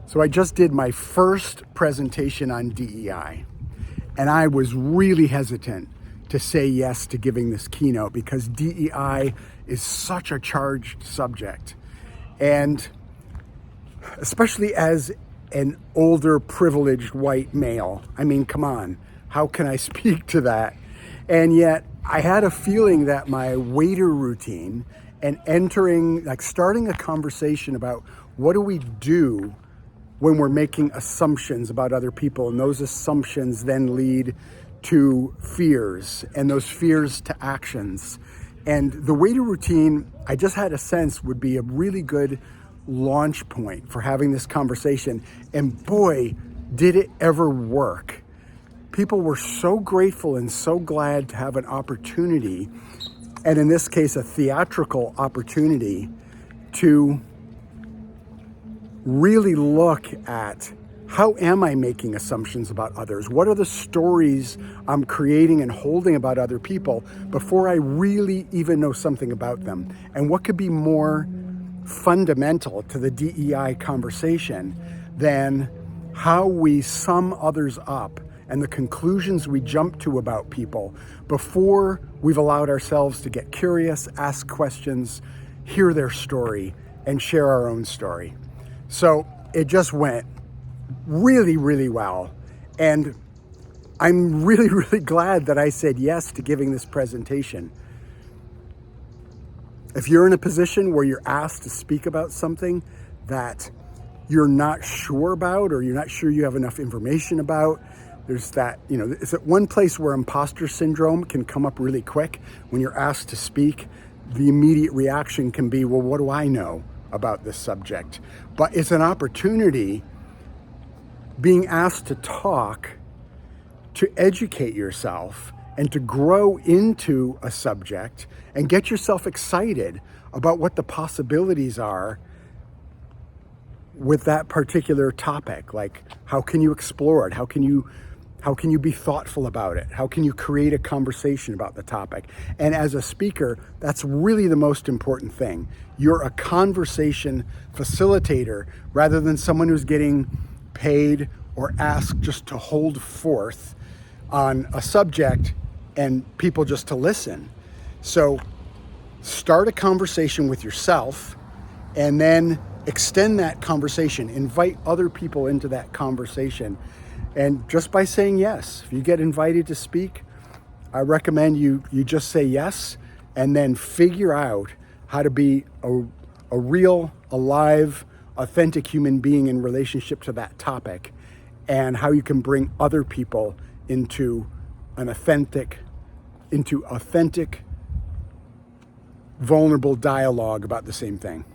So I just did my first presentation on DEI, and I was really hesitant to say yes to giving this keynote because DEI is such a charged subject. And especially as an older, privileged white male, I mean, come on, how can I speak to that? And yet I had a feeling that my waiter routine and starting a conversation about what do we do when we're making assumptions about other people, and those assumptions then lead to fears, and those fears to actions. And the waiter routine, I just had a sense would be a really good launch point for having this conversation. And boy, did it ever work. People were so grateful and so glad to have an opportunity, and in this case, a theatrical opportunity, to really look at how am I making assumptions about others? What are the stories I'm creating and holding about other people before I really even know something about them? And what could be more fundamental to the DEI conversation than how we sum others up and the conclusions we jump to about people before we've allowed ourselves to get curious, ask questions, hear their story, and share our own story. So it just went really, really well. And I'm really, really glad that I said yes to giving this presentation. If you're in a position where you're asked to speak about something that you're not sure about, or you're not sure you have enough information about, there's that, it's at one place where imposter syndrome can come up really quick. When you're asked to speak, the immediate reaction can be, well, what do I know about this subject? But it's an opportunity, being asked to talk, to educate yourself and to grow into a subject and get yourself excited about what the possibilities are with that particular topic. Like, how can you explore it? How can you be thoughtful about it? How can you create a conversation about the topic? And as a speaker, that's really the most important thing. You're a conversation facilitator rather than someone who's getting paid or asked just to hold forth on a subject and people just to listen. So start a conversation with yourself and then extend that conversation. Invite other people into that conversation. And just by saying yes, if you get invited to speak, I recommend you just say yes and then figure out how to be a real, alive, authentic human being in relationship to that topic, and how you can bring other people into authentic, vulnerable dialogue about the same thing.